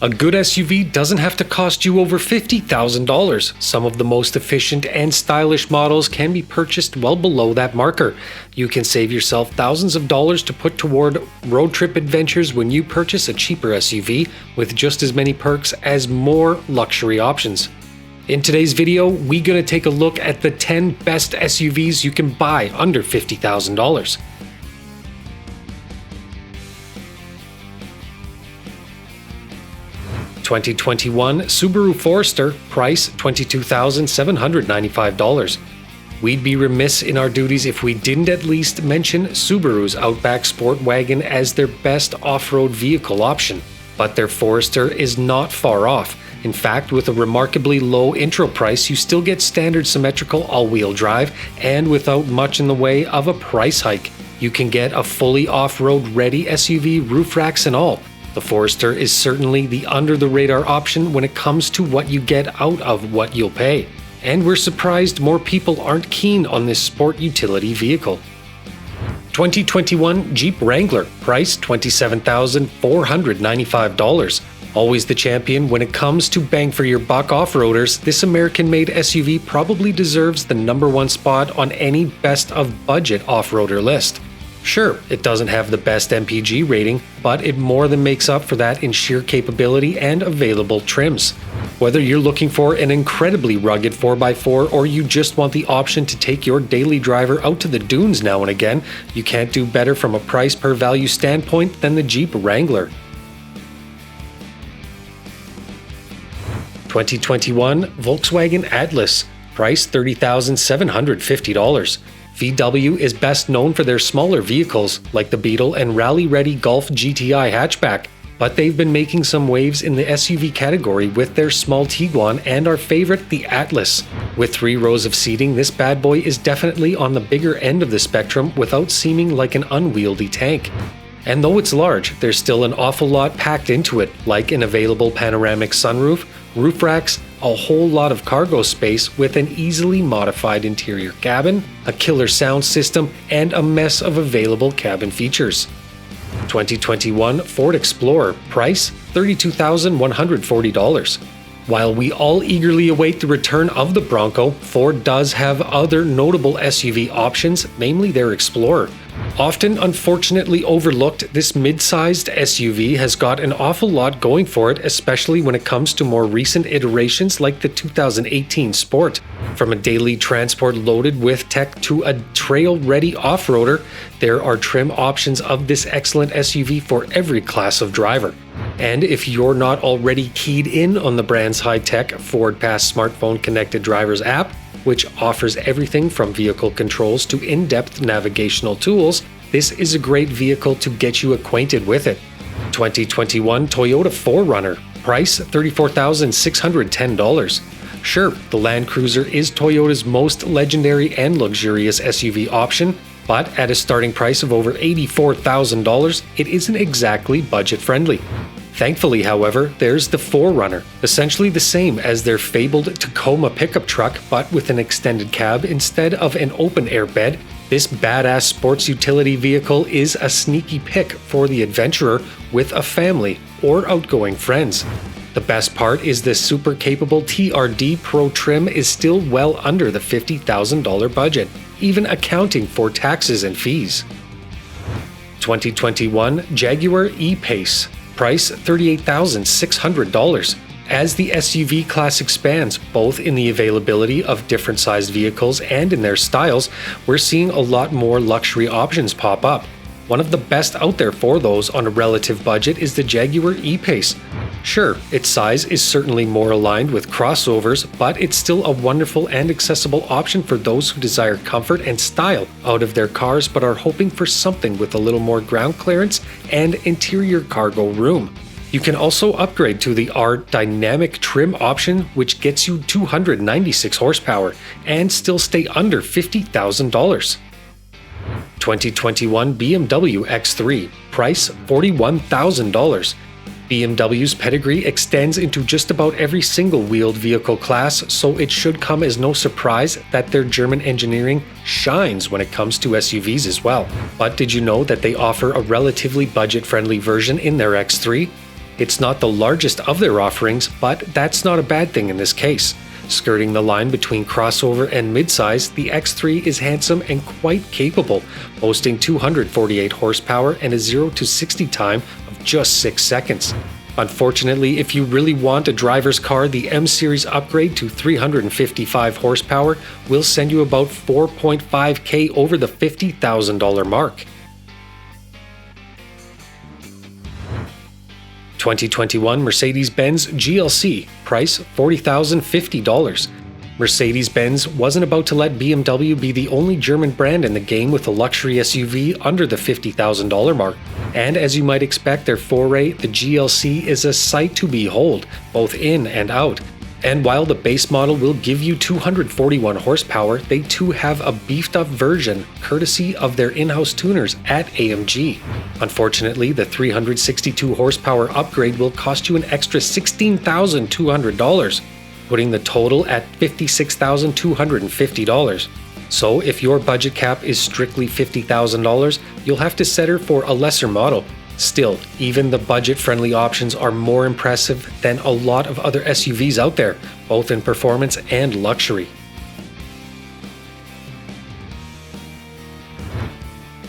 A good SUV doesn't have to cost you over $50,000. Some of the most efficient and stylish models can be purchased well below that marker. You can save yourself thousands of dollars to put toward road trip adventures when you purchase a cheaper SUV with just as many perks as more luxury options. In today's video, we're going to take a look at the 10 best SUVs you can buy under $50,000. (2021) Subaru Forester, price $22,795. We'd be remiss in our duties if we didn't at least mention Subaru's Outback Sport Wagon as their best off-road vehicle option. But their Forester is not far off. In fact, with a remarkably low intro price, you still get standard symmetrical all-wheel drive, and without much in the way of a price hike. You can get a fully off-road ready SUV, roof racks and all. The Forester is certainly the under-the-radar option when it comes to what you get out of what you'll pay. And we're surprised more people aren't keen on this sport utility vehicle. 2021 Jeep Wrangler, price $27,495. Always the champion when it comes to bang for your buck off-roaders, this American-made SUV probably deserves the #1 spot on any best of budget off-roader list. Sure, it doesn't have the best MPG rating, but it more than makes up for that in sheer capability and available trims. Whether you're looking for an incredibly rugged 4x4 or you just want the option to take your daily driver out to the dunes now and again, you can't do better from a price per value standpoint than the Jeep Wrangler. 2021 Volkswagen Atlas, price $30,750. VW is best known for their smaller vehicles, like the Beetle and rally-ready Golf GTI hatchback, but they've been making some waves in the SUV category with their small Tiguan and our favorite, the Atlas. With 3 rows of seating, this bad boy is definitely on the bigger end of the spectrum without seeming like an unwieldy tank. And though it's large, there's still an awful lot packed into it, like an available panoramic sunroof, roof racks, a whole lot of cargo space with an easily modified interior cabin, a killer sound system, and a mess of available cabin features. 2021 Ford Explorer, price $32,140. While we all eagerly await the return of the Bronco, Ford does have other notable SUV options, namely their Explorer. Often unfortunately overlooked, this mid-sized SUV has got an awful lot going for it, especially when it comes to more recent iterations like the 2018 Sport. From a daily transport loaded with tech to a trail-ready off-roader, there are trim options of this excellent SUV for every class of driver. And if you're not already keyed in on the brand's high-tech Ford Pass smartphone connected drivers app, which offers everything from vehicle controls to in-depth navigational tools, this is a great vehicle to get you acquainted with it. 2021 Toyota 4Runner, price $34,610. Sure, the Land Cruiser is Toyota's most legendary and luxurious SUV option, but at a starting price of over $84,000, it isn't exactly budget-friendly. Thankfully, however, there's the 4Runner, essentially the same as their fabled Tacoma pickup truck, but with an extended cab instead of an open-air bed. This badass sports utility vehicle is a sneaky pick for the adventurer with a family or outgoing friends. The best part is the super capable TRD Pro trim is still well under the $50,000 budget, even accounting for taxes and fees. 2021 Jaguar E-Pace, price $38,600. As the SUV class expands, both in the availability of different sized vehicles and in their styles, we're seeing a lot more luxury options pop up. One of the best out there for those on a relative budget is the Jaguar E-Pace. Sure, its size is certainly more aligned with crossovers, but it's still a wonderful and accessible option for those who desire comfort and style out of their cars but are hoping for something with a little more ground clearance and interior cargo room. You can also upgrade to the R Dynamic trim option, which gets you 296 horsepower and still stay under $50,000. 2021 BMW X3, price $41,000. BMW's pedigree extends into just about every single-wheeled vehicle class, so it should come as no surprise that their German engineering shines when it comes to SUVs as well. But did you know that they offer a relatively budget-friendly version in their X3? It's not the largest of their offerings, but that's not a bad thing in this case. Skirting the line between crossover and midsize, the X3 is handsome and quite capable, boasting 248 horsepower and a 0 to 60 time of just 6 seconds. Unfortunately, if you really want a driver's car, the M-Series upgrade to 355 horsepower will send you about $4.5K over the $50,000 mark. 2021 Mercedes-Benz GLC Price $40,050. Mercedes-Benz wasn't about to let BMW be the only German brand in the game with a luxury SUV under the $50,000 mark. And as you might expect, their foray, the GLC, is a sight to behold, both in and out. And while the base model will give you 241 horsepower, they too have a beefed-up version, courtesy of their in-house tuners at AMG. Unfortunately, the 362 horsepower upgrade will cost you an extra $16,200. Putting the total at $56,250. So if your budget cap is strictly $50,000, you'll have to settle for a lesser model. Still, even the budget-friendly options are more impressive than a lot of other SUVs out there, both in performance and luxury.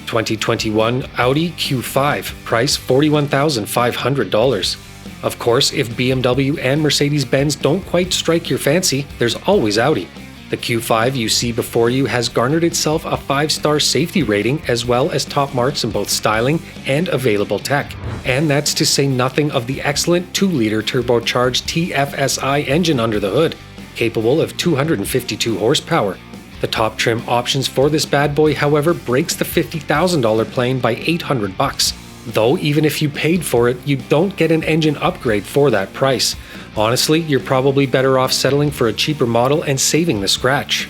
2021 Audi Q5 Price $41,500. Of course, if BMW and Mercedes-Benz don't quite strike your fancy, there's always Audi. The Q5 you see before you has garnered itself a 5-star safety rating as well as top marks in both styling and available tech. And that's to say nothing of the excellent 2-liter turbocharged TFSI engine under the hood, capable of 252 horsepower. The top trim options for this bad boy, however, breaks the $50,000 plane by $800. Though even if you paid for it, you don't get an engine upgrade for that price. Honestly, you're probably better off settling for a cheaper model and saving the scratch.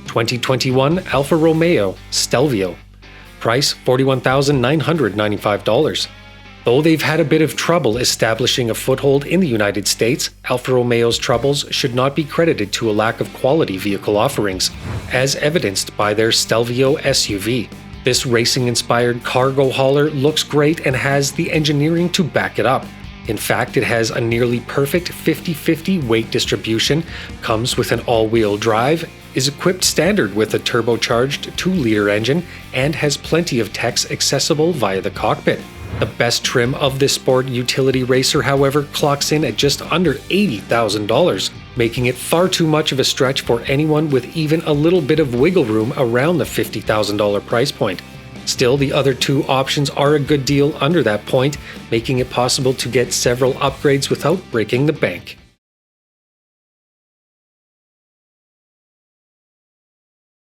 2021 Alfa Romeo Stelvio. Price $41,995. Though they've had a bit of trouble establishing a foothold in the United States, Alfa Romeo's troubles should not be credited to a lack of quality vehicle offerings, as evidenced by their Stelvio SUV. This racing-inspired cargo hauler looks great and has the engineering to back it up. In fact, it has a nearly perfect 50-50 weight distribution, comes with an all-wheel drive, is equipped standard with a turbocharged 2-liter engine, and has plenty of techs accessible via the cockpit. The best trim of this sport utility racer, however, clocks in at just under $80,000, making it far too much of a stretch for anyone with even a little bit of wiggle room around the $50,000 price point. Still, the other two options are a good deal under that point, making it possible to get several upgrades without breaking the bank.